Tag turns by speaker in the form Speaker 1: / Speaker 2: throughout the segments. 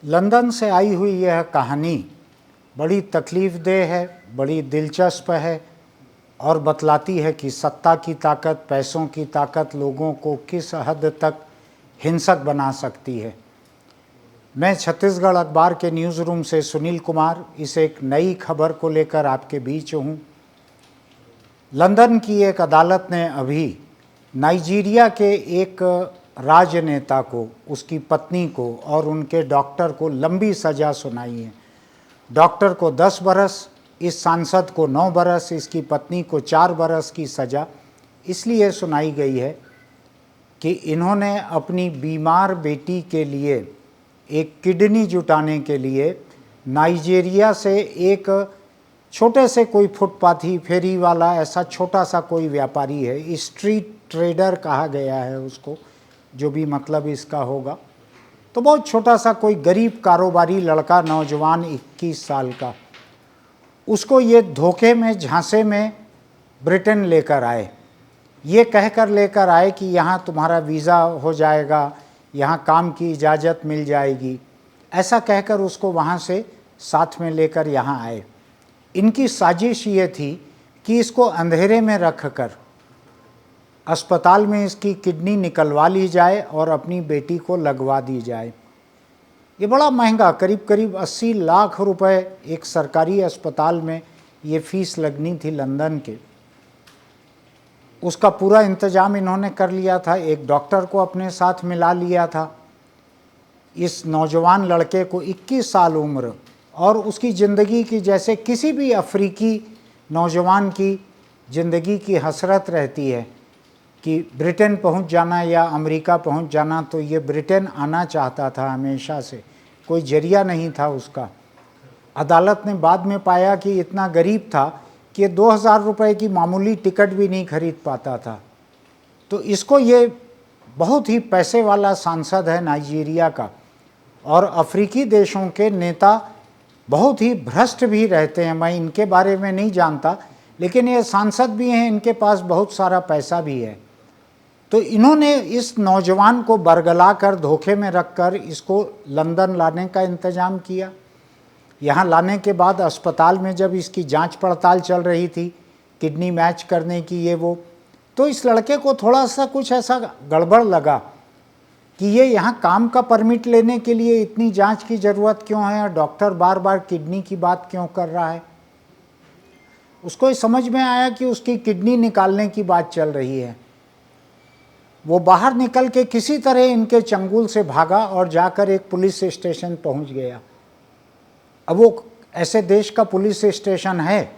Speaker 1: London से आई हुई यह कहानी बड़ी तकलीफ़देह है, बड़ी दिलचस्प है और बतलाती है कि सत्ता की ताकत, पैसों की ताकत लोगों को किस हद तक हिंसक बना सकती है। मैं छत्तीसगढ़ अखबार के न्यूज़ रूम से सुनील कुमार इस एक नई खबर को लेकर आपके बीच हूँ। लंदन की एक अदालत ने अभी नाइजीरिया के एक राजनेता को, उसकी पत्नी को और उनके डॉक्टर को लंबी सज़ा सुनाई है। डॉक्टर को 10 बरस, इस सांसद को 9 बरस, इसकी पत्नी को 4 बरस की सज़ा इसलिए सुनाई गई है कि इन्होंने अपनी बीमार बेटी के लिए एक किडनी जुटाने के लिए नाइजीरिया से एक छोटे से कोई फुटपाथी फेरी वाला, ऐसा छोटा सा कोई व्यापारी है, स्ट्रीट ट्रेडर कहा गया है उसको, जो भी मतलब इसका होगा, तो बहुत छोटा सा कोई गरीब कारोबारी लड़का, नौजवान 21 साल का, उसको ये धोखे में, झांसे में ब्रिटेन लेकर आए। ये कहकर लेकर आए कि यहाँ तुम्हारा वीज़ा हो जाएगा, यहाँ काम की इजाज़त मिल जाएगी, ऐसा कहकर उसको वहाँ से साथ में लेकर यहाँ आए। इनकी साजिश ये थी कि इसको अंधेरे में रख कर अस्पताल में इसकी किडनी निकलवा ली जाए और अपनी बेटी को लगवा दी जाए। ये बड़ा महंगा, करीब करीब 80 लाख रुपए एक सरकारी अस्पताल में ये फ़ीस लगनी थी लंदन के। उसका पूरा इंतज़ाम इन्होंने कर लिया था, एक डॉक्टर को अपने साथ मिला लिया था। इस नौजवान लड़के को 21 साल उम्र और उसकी ज़िंदगी की, जैसे किसी भी अफ्रीकी नौजवान की ज़िंदगी की हसरत रहती है कि ब्रिटेन पहुंच जाना या अमेरिका पहुंच जाना, तो ये ब्रिटेन आना चाहता था हमेशा से, कोई जरिया नहीं था उसका। अदालत ने बाद में पाया कि इतना गरीब था कि 2000 रुपए की मामूली टिकट भी नहीं खरीद पाता था। तो इसको, ये बहुत ही पैसे वाला सांसद है नाइजीरिया का, और अफ्रीकी देशों के नेता बहुत ही भ्रष्ट भी रहते हैं। मैं इनके बारे में नहीं जानता, लेकिन ये सांसद भी हैं, इनके पास बहुत सारा पैसा भी है। तो इन्होंने इस नौजवान को बरगला कर, धोखे में रखकर इसको लंदन लाने का इंतज़ाम किया। यहाँ लाने के बाद अस्पताल में जब इसकी जांच पड़ताल चल रही थी, किडनी मैच करने की ये वो, तो इस लड़के को थोड़ा सा कुछ ऐसा गड़बड़ लगा कि ये यहाँ काम का परमिट लेने के लिए इतनी जांच की ज़रूरत क्यों है और डॉक्टर बार बार किडनी की बात क्यों कर रहा है। उसको समझ में आया कि उसकी किडनी निकालने की बात चल रही है। वो बाहर निकल के किसी तरह इनके चंगुल से भागा और जाकर एक पुलिस स्टेशन पहुंच गया। अब वो ऐसे देश का पुलिस स्टेशन है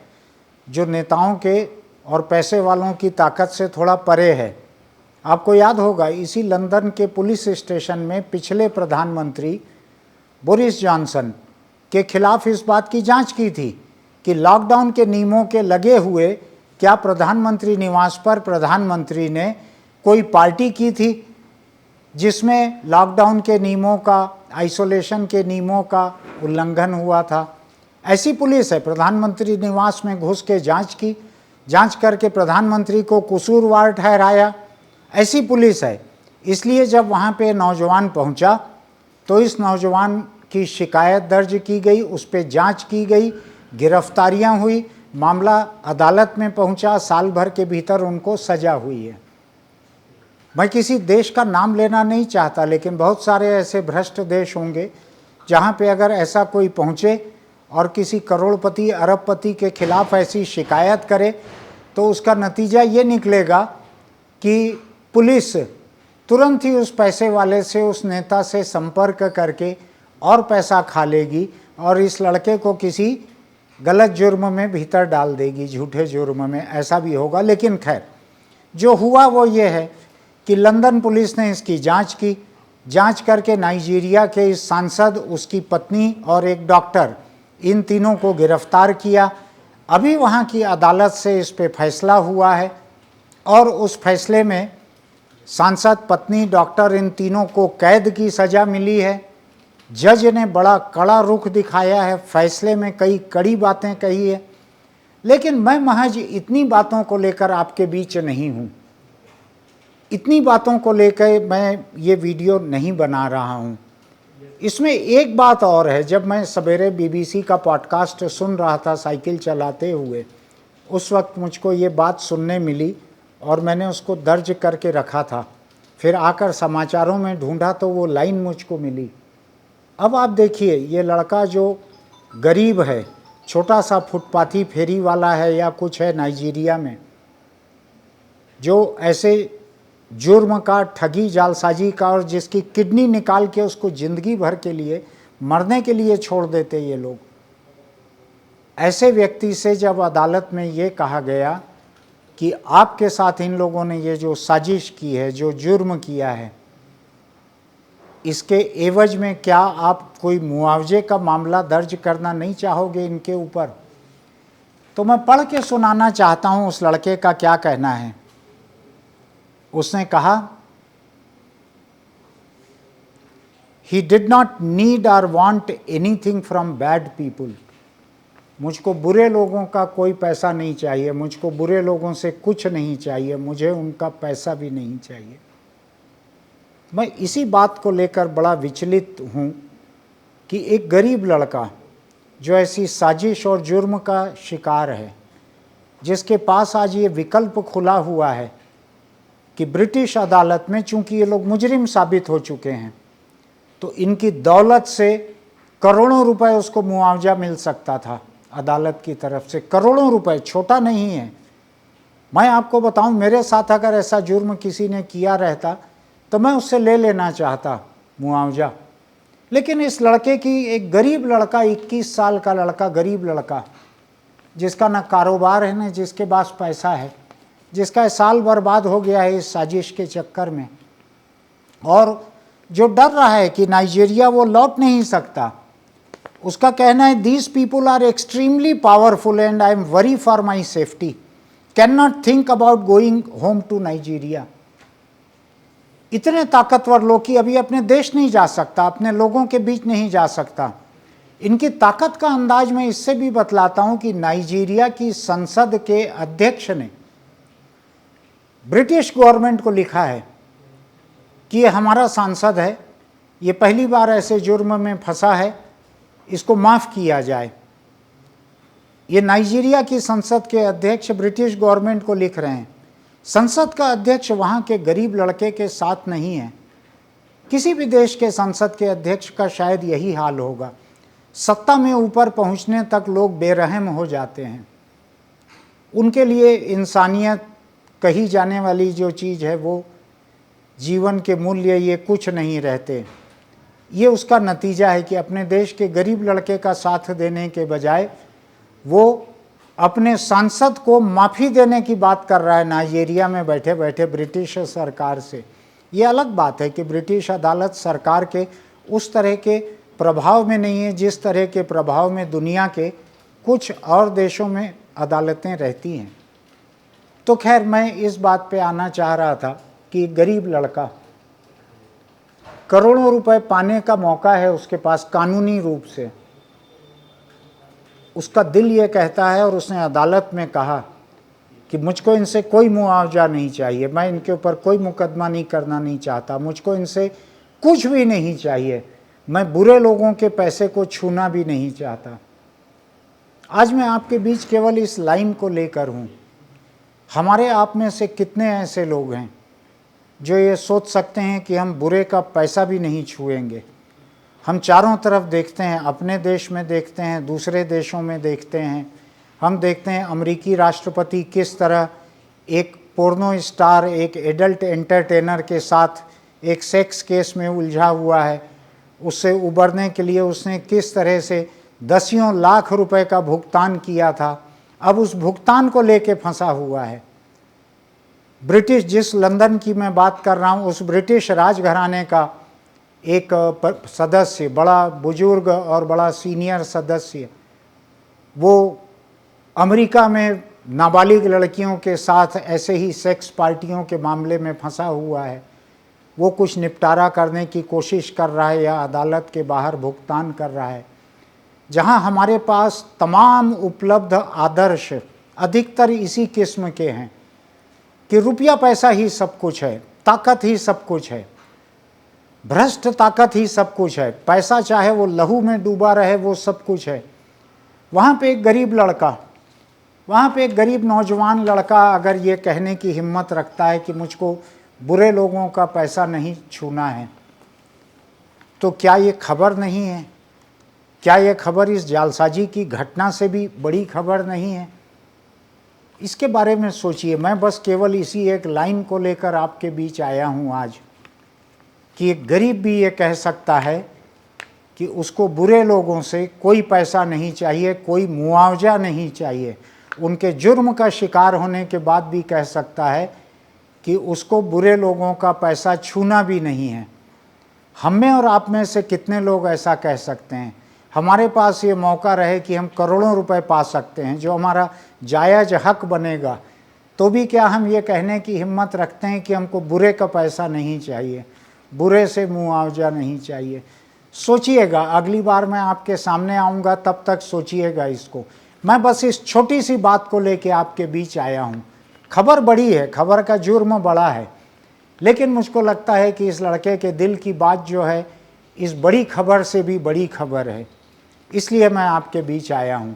Speaker 1: जो नेताओं के और पैसे वालों की ताकत से थोड़ा परे है। आपको याद होगा, इसी लंदन के पुलिस स्टेशन में पिछले प्रधानमंत्री बोरिस जॉनसन के खिलाफ इस बात की जांच की थी कि लॉकडाउन के नियमों के लगे हुए क्या प्रधानमंत्री निवास पर प्रधानमंत्री ने कोई पार्टी की थी जिसमें लॉकडाउन के नियमों का, आइसोलेशन के नियमों का उल्लंघन हुआ था। ऐसी पुलिस है, प्रधानमंत्री निवास में घुस के जांच की, जांच करके प्रधानमंत्री को कसूरवार ठहराया, ऐसी पुलिस है। इसलिए जब वहाँ पे नौजवान पहुँचा तो इस नौजवान की शिकायत दर्ज की गई, उस पर जांच की गई, गिरफ्तारियाँ हुई, मामला अदालत में पहुँचा, साल भर के भीतर उनको सज़ा हुई है। मैं किसी देश का नाम लेना नहीं चाहता, लेकिन बहुत सारे ऐसे भ्रष्ट देश होंगे जहाँ पे अगर ऐसा कोई पहुँचे और किसी करोड़पति, अरबपति के खिलाफ ऐसी शिकायत करे तो उसका नतीजा ये निकलेगा कि पुलिस तुरंत ही उस पैसे वाले से, उस नेता से संपर्क करके और पैसा खा लेगी और इस लड़के को किसी गलत जुर्म में भीतर डाल देगी, झूठे जुर्म में, ऐसा भी होगा। लेकिन खैर, जो हुआ वो ये है कि लंदन पुलिस ने इसकी जांच की, जांच करके नाइजीरिया के इस सांसद, उसकी पत्नी और एक डॉक्टर, इन तीनों को गिरफ्तार किया। अभी वहाँ की अदालत से इस पे फैसला हुआ है और उस फैसले में सांसद, पत्नी, डॉक्टर, इन तीनों को कैद की सज़ा मिली है। जज ने बड़ा कड़ा रुख दिखाया है, फैसले में कई कड़ी बातें कही है। लेकिन मैं महज इतनी बातों को लेकर आपके बीच नहीं हूँ, इतनी बातों को लेकर मैं ये वीडियो नहीं बना रहा हूँ। इसमें एक बात और है, जब मैं सवेरे बीबीसी का पॉडकास्ट सुन रहा था साइकिल चलाते हुए, उस वक्त मुझको ये बात सुनने मिली और मैंने उसको दर्ज करके रखा था। फिर आकर समाचारों में ढूंढा तो वो लाइन मुझको मिली। अब आप देखिए, ये लड़का जो गरीब है, छोटा सा फुटपाथी फेरी वाला है या कुछ है नाइजीरिया में, जो ऐसे जुर्म का, ठगी जालसाजी का, और जिसकी किडनी निकाल के उसको ज़िंदगी भर के लिए मरने के लिए छोड़ देते ये लोग। ऐसे व्यक्ति से जब अदालत में ये कहा गया कि आपके साथ इन लोगों ने ये जो साजिश की है, जो जुर्म किया है, इसके एवज में क्या आप कोई मुआवजे का मामला दर्ज करना नहीं चाहोगे इनके ऊपर? तो मैं पढ़ के सुनाना चाहता हूँ उस लड़के का क्या कहना है। उसने कहा, ही डिड नॉट नीड और want anything from bad people. मुझको बुरे लोगों का कोई पैसा नहीं चाहिए, मुझको बुरे लोगों से कुछ नहीं चाहिए, मुझे उनका पैसा भी नहीं चाहिए। मैं इसी बात को लेकर बड़ा विचलित हूँ कि एक गरीब लड़का जो ऐसी साजिश और जुर्म का शिकार है, जिसके पास आज ये विकल्प खुला हुआ है कि ब्रिटिश अदालत में, चूंकि ये लोग मुजरिम साबित हो चुके हैं, तो इनकी दौलत से करोड़ों रुपए उसको मुआवजा मिल सकता था अदालत की तरफ से। करोड़ों रुपए छोटा नहीं है। मैं आपको बताऊं, मेरे साथ अगर ऐसा जुर्म किसी ने किया रहता तो मैं उससे ले लेना चाहता मुआवजा। लेकिन इस लड़के की, एक गरीब लड़का, 21 साल का लड़का, गरीब लड़का, जिसका ना कारोबार है, ना जिसके पास पैसा है, जिसका साल बर्बाद हो गया है इस साजिश के चक्कर में, और जो डर रहा है कि नाइजीरिया वो लौट नहीं सकता। उसका कहना है, these people are extremely powerful and I am worry for my safety, can not think about going home to Nigeria. इतने ताकतवर लोग कि अभी अपने देश नहीं जा सकता, अपने लोगों के बीच नहीं जा सकता। इनकी ताकत का अंदाज मैं इससे भी बतलाता हूं कि नाइजीरिया की संसद के अध्यक्ष ने ब्रिटिश गवर्नमेंट को लिखा है कि ये हमारा सांसद है, ये पहली बार ऐसे जुर्म में फंसा है, इसको माफ़ किया जाए। ये नाइजीरिया की संसद के अध्यक्ष ब्रिटिश गवर्नमेंट को लिख रहे हैं। संसद का अध्यक्ष वहाँ के गरीब लड़के के साथ नहीं है। किसी भी देश के संसद के अध्यक्ष का शायद यही हाल होगा। सत्ता में ऊपर पहुँचने तक लोग बेरहम हो जाते हैं। उनके लिए इंसानियत कही जाने वाली जो चीज़ है, वो जीवन के मूल्य, ये कुछ नहीं रहते। ये उसका नतीजा है कि अपने देश के गरीब लड़के का साथ देने के बजाय वो अपने सांसद को माफ़ी देने की बात कर रहा है नाइजीरिया में बैठे बैठे ब्रिटिश सरकार से। ये अलग बात है कि ब्रिटिश अदालत सरकार के उस तरह के प्रभाव में नहीं है जिस तरह के प्रभाव में दुनिया के कुछ और देशों में अदालतें रहती हैं। तो खैर, मैं इस बात पे आना चाह रहा था कि गरीब लड़का, करोड़ों रुपए पाने का मौका है उसके पास कानूनी रूप से, उसका दिल ये कहता है, और उसने अदालत में कहा कि मुझको इनसे कोई मुआवजा नहीं चाहिए, मैं इनके ऊपर कोई मुकदमा नहीं करना नहीं चाहता, मुझको इनसे कुछ भी नहीं चाहिए, मैं बुरे लोगों के पैसे को छूना भी नहीं चाहता। आज मैं आपके बीच केवल इस लाइन को लेकर हूँ। हमारे आप में से कितने ऐसे लोग हैं जो ये सोच सकते हैं कि हम बुरे का पैसा भी नहीं छुएंगे? हम चारों तरफ देखते हैं, अपने देश में देखते हैं, दूसरे देशों में देखते हैं। हम देखते हैं अमेरिकी राष्ट्रपति किस तरह एक पोर्नो स्टार, एक एडल्ट एंटरटेनर के साथ एक सेक्स केस में उलझा हुआ है। उससे उबरने के लिए उसने किस तरह से दसियों लाख रुपए का भुगतान किया था, अब उस भुगतान को लेके फंसा हुआ है। ब्रिटिश, जिस लंदन की मैं बात कर रहा हूँ, उस ब्रिटिश राजघराने का एक सदस्य, बड़ा बुजुर्ग और बड़ा सीनियर सदस्य, वो अमेरिका में नाबालिग लड़कियों के साथ ऐसे ही सेक्स पार्टियों के मामले में फंसा हुआ है। वो कुछ निपटारा करने की कोशिश कर रहा है या अदालत के बाहर भुगतान कर रहा है। जहां हमारे पास तमाम उपलब्ध आदर्श अधिकतर इसी किस्म के हैं कि रुपया पैसा ही सब कुछ है, ताकत ही सब कुछ है। भ्रष्ट ताकत ही सब कुछ है, पैसा चाहे वो लहू में डूबा रहे वो सब कुछ है। वहाँ पे एक गरीब लड़का, वहाँ पे एक गरीब नौजवान लड़का अगर ये कहने की हिम्मत रखता है कि मुझको बुरे लोगों का पैसा नहीं छूना है, तो क्या ये खबर नहीं है? क्या ये खबर इस जालसाजी की घटना से भी बड़ी खबर नहीं है? इसके बारे में सोचिए। मैं बस केवल इसी एक लाइन को लेकर आपके बीच आया हूँ आज, कि एक गरीब भी ये कह सकता है कि उसको बुरे लोगों से कोई पैसा नहीं चाहिए, कोई मुआवजा नहीं चाहिए। उनके जुर्म का शिकार होने के बाद भी कह सकता है कि उसको बुरे लोगों का पैसा छूना भी नहीं है। हम में और आप में से कितने लोग ऐसा कह सकते हैं? हमारे पास ये मौका रहे कि हम करोड़ों रुपए पा सकते हैं, जो हमारा जायज़ हक बनेगा, तो भी क्या हम ये कहने की हिम्मत रखते हैं कि हमको बुरे का पैसा नहीं चाहिए, बुरे से मुआवजा नहीं चाहिए? सोचिएगा, अगली बार मैं आपके सामने आऊँगा, तब तक सोचिएगा इसको। मैं बस इस छोटी सी बात को लेके आपके बीच आया हूँ। खबर बड़ी है, खबर का जुर्म बड़ा है, लेकिन मुझको लगता है कि इस लड़के के दिल की बात जो है, इस बड़ी खबर से भी बड़ी खबर है, इसलिए मैं आपके बीच आया हूँ।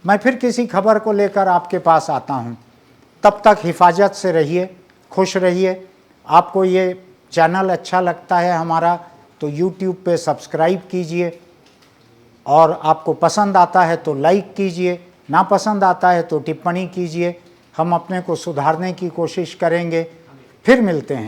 Speaker 1: मैं फिर किसी खबर को लेकर आपके पास आता हूँ। तब तक हिफाजत से रहिए, खुश रहिए। आपको ये चैनल अच्छा लगता है हमारा, तो YouTube पे सब्सक्राइब कीजिए, और आपको पसंद आता है तो लाइक कीजिए, ना पसंद आता है तो टिप्पणी कीजिए। हम अपने को सुधारने की कोशिश करेंगे। फिर मिलते हैं।